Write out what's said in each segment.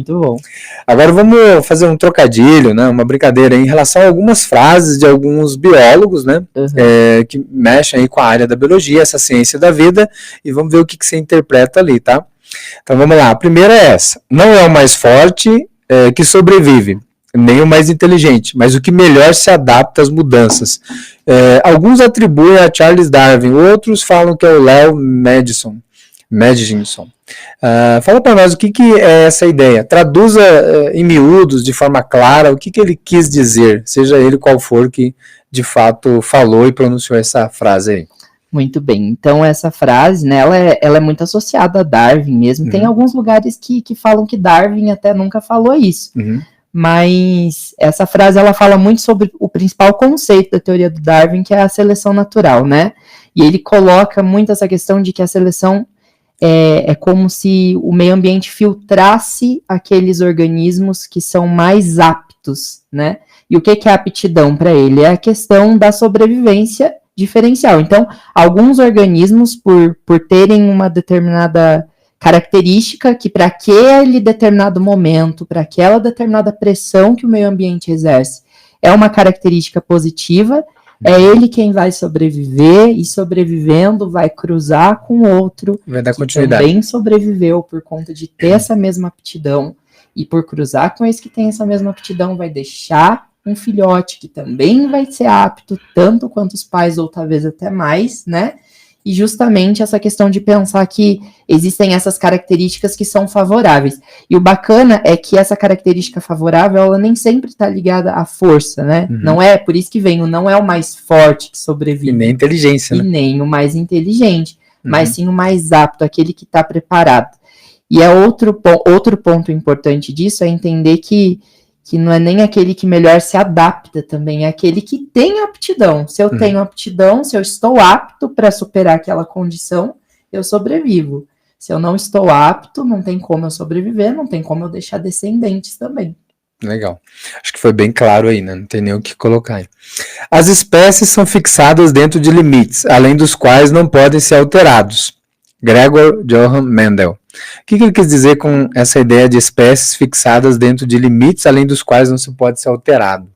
Muito bom. Agora vamos fazer um trocadilho, né, uma brincadeira em relação a algumas frases de alguns biólogos, né, que mexem aí com a área da biologia, essa ciência da vida, e vamos ver o que você interpreta ali, tá? Então vamos lá, a primeira é essa: não é o mais forte que sobrevive, nem o mais inteligente, mas o que melhor se adapta às mudanças. Alguns atribuem a Charles Darwin, outros falam que é o Leo Madison. Fala para nós o que é essa ideia. Traduza em miúdos, de forma clara, o que ele quis dizer, seja ele qual for que de fato falou e pronunciou essa frase aí. Muito bem, então essa frase, né, ela é muito associada a Darwin mesmo. Tem alguns lugares que falam que Darwin até nunca falou isso. Mas essa frase, ela fala muito sobre o principal conceito da teoria do Darwin, que é a seleção natural, né? E ele coloca muito essa questão de que a seleção é como se o meio ambiente filtrasse aqueles organismos que são mais aptos, né? E o que é a aptidão para ele? É a questão da sobrevivência diferencial. Então, alguns organismos, por terem uma determinada característica que para aquele determinado momento, para aquela determinada pressão que o meio ambiente exerce, é uma característica positiva, é ele quem vai sobreviver, e sobrevivendo vai cruzar com outro vai dar que continuidade. Também sobreviveu por conta de ter essa mesma aptidão, e por cruzar com esse que tem essa mesma aptidão vai deixar um filhote que também vai ser apto, tanto quanto os pais, ou talvez até mais, né? E justamente essa questão de pensar que existem essas características que são favoráveis. E o bacana é que essa característica favorável, ela nem sempre está ligada à força, né? Não é, por isso que vem o não é o mais forte que sobrevive. E nem inteligência, né? E nem o mais inteligente, mas sim o mais apto, aquele que está preparado. E é outro ponto importante disso, é entender que não é nem aquele que melhor se adapta também, é aquele que tem aptidão. Se eu tenho aptidão, se eu estou apto para superar aquela condição, eu sobrevivo. Se eu não estou apto, não tem como eu sobreviver, não tem como eu deixar descendentes também. Legal. Acho que foi bem claro aí, né? Não tem nem o que colocar aí. As espécies são fixadas dentro de limites, além dos quais não podem ser alterados. Gregor Johann Mendel. O que ele quis dizer com essa ideia de espécies fixadas dentro de limites, além dos quais não se pode ser alterado?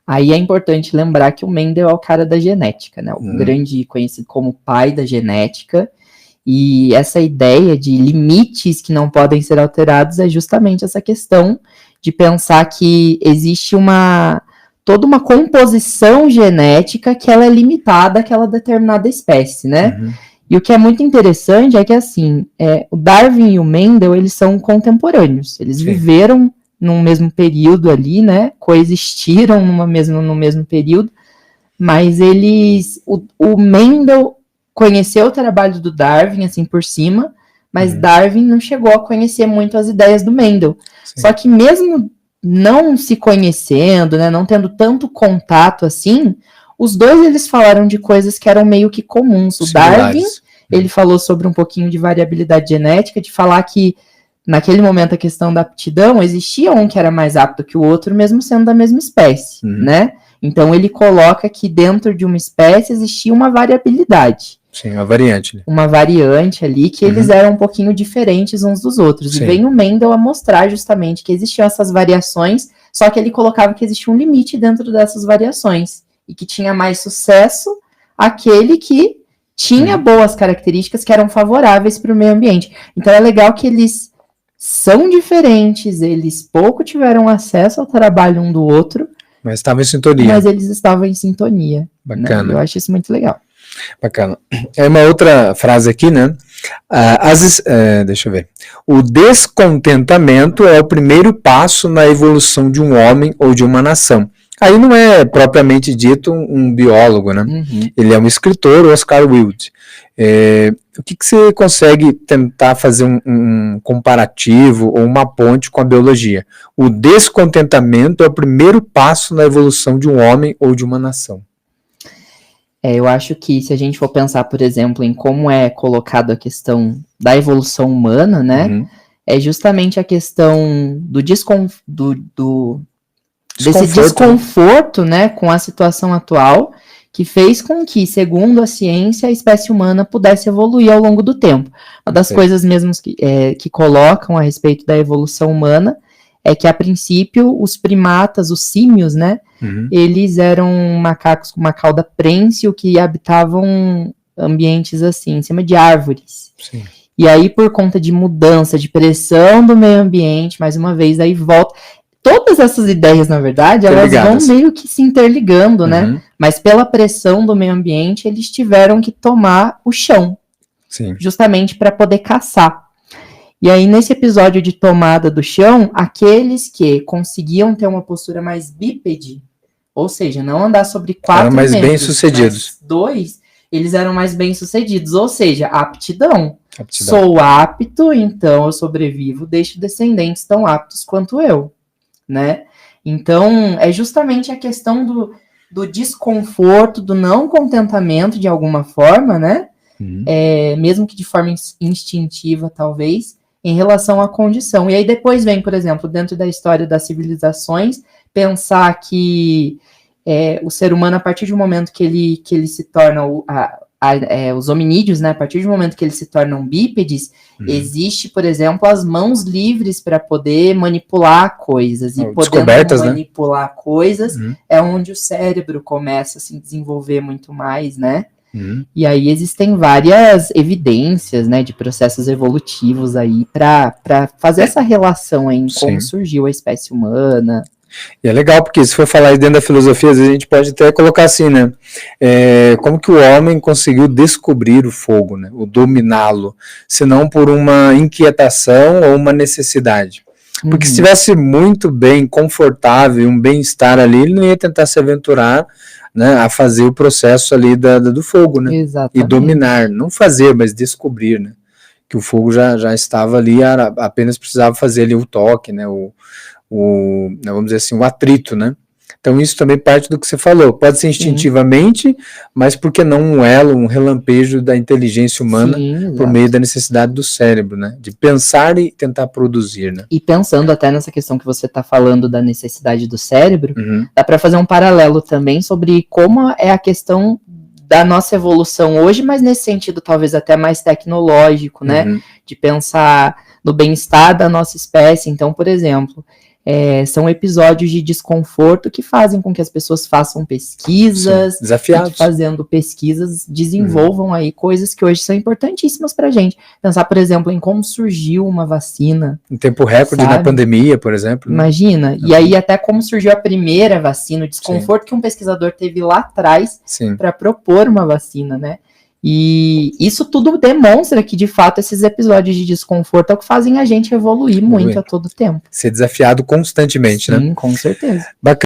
Aí é importante lembrar que o Mendel é o cara da genética, né? O grande, conhecido como pai da genética. E essa ideia de limites que não podem ser alterados é justamente essa questão de pensar que existe toda uma composição genética que ela é limitada àquela determinada espécie, né? E o que é muito interessante é que, assim, o Darwin e o Mendel, eles são contemporâneos. Eles viveram num mesmo período ali, né? Coexistiram no mesmo período. Mas o Mendel conheceu o trabalho do Darwin, assim, por cima. Mas Darwin não chegou a conhecer muito as ideias do Mendel. Só que mesmo não se conhecendo, né? Não tendo tanto contato, assim... Os dois, eles falaram de coisas que eram meio que comuns. O Darwin, ele falou sobre um pouquinho de variabilidade genética, de falar que, naquele momento, a questão da aptidão, existia um que era mais apto que o outro, mesmo sendo da mesma espécie, né? Então, ele coloca que dentro de uma espécie existia uma variabilidade. Sim, uma variante. Uma variante ali, que eles eram um pouquinho diferentes uns dos outros. E vem o Mendel a mostrar, justamente, que existiam essas variações, só que ele colocava que existia um limite dentro dessas variações. E que tinha mais sucesso aquele que tinha boas características que eram favoráveis para o meio ambiente. Então é legal que eles são diferentes, eles pouco tiveram acesso ao trabalho um do outro. Mas estavam em sintonia. Mas eles estavam em sintonia. Bacana. Né? Eu acho isso muito legal. Bacana. É uma outra frase aqui, né? Deixa eu ver. O descontentamento é o primeiro passo na evolução de um homem ou de uma nação. Aí não é propriamente dito um biólogo, né? Ele é um escritor, Oscar Wilde. O que você consegue tentar fazer um comparativo ou uma ponte com a biologia? O descontentamento é o primeiro passo na evolução de um homem ou de uma nação. Eu acho que se a gente for pensar, por exemplo, em como é colocado a questão da evolução humana, né? É justamente a questão desse desconforto, né, com a situação atual, que fez com que, segundo a ciência, a espécie humana pudesse evoluir ao longo do tempo. Uma das coisas mesmo que colocam a respeito da evolução humana é que, a princípio, os primatas, os símios, né, eles eram macacos com uma cauda prênsil que habitavam ambientes assim, em cima de árvores. Sim. E aí, por conta de mudança, de pressão do meio ambiente, mais uma vez, aí volta... Todas essas ideias, na verdade, elas vão meio que se interligando, né? Mas pela pressão do meio ambiente, eles tiveram que tomar o chão. Sim. Justamente para poder caçar. E aí, nesse episódio de tomada do chão, aqueles que conseguiam ter uma postura mais bípede, ou seja, não andar sobre 4 eram mais membros, bem-sucedidos. 2, eles eram mais bem-sucedidos. Ou seja, aptidão. Sou apto, então eu sobrevivo, deixo descendentes tão aptos quanto eu. Né? Então, é justamente a questão do desconforto, do não contentamento de alguma forma, né? Mesmo que de forma instintiva, talvez, em relação à condição. E aí depois vem, por exemplo, dentro da história das civilizações, pensar que o ser humano, a partir do momento que ele se torna os hominídeos, né? A partir do momento que eles se tornam bípedes, existe, por exemplo, as mãos livres para poder manipular coisas. E podendo manipular coisas, é onde o cérebro começa a se desenvolver muito mais, né? E aí existem várias evidências, né, de processos evolutivos aí para fazer essa relação aí em como surgiu a espécie humana. E é legal, porque se for falar aí dentro da filosofia, às vezes a gente pode até colocar assim, né? Como que o homem conseguiu descobrir o fogo, né? O dominá-lo, se não por uma inquietação ou uma necessidade. Porque se estivesse muito bem, confortável, um bem-estar ali, ele não ia tentar se aventurar, né, a fazer o processo ali do fogo, né? Exatamente. E dominar, não fazer, mas descobrir, né? Que o fogo já estava ali, apenas precisava fazer ali o toque, né? Vamos dizer assim, o atrito, né? Então isso também parte do que você falou, pode ser instintivamente, mas por que não um elo, um relampejo da inteligência humana por meio da necessidade do cérebro, né? De pensar e tentar produzir, né? E pensando até nessa questão que você está falando da necessidade do cérebro, dá para fazer um paralelo também sobre como é a questão da nossa evolução hoje, mas nesse sentido talvez até mais tecnológico, né? De pensar no bem-estar da nossa espécie. Então, por exemplo, são episódios de desconforto que fazem com que as pessoas façam pesquisas, desafiados. E que fazendo pesquisas desenvolvam aí coisas que hoje são importantíssimas pra gente. Pensar, por exemplo, em como surgiu uma vacina. Em tempo recorde, sabe? Na pandemia, por exemplo. Imagina. E aí até como surgiu a primeira vacina, o desconforto que um pesquisador teve lá atrás para propor uma vacina, né? E isso tudo demonstra que, de fato, esses episódios de desconforto é o que fazem a gente evoluir muito a todo tempo. Ser desafiado constantemente, né? Sim, com certeza. Bacana.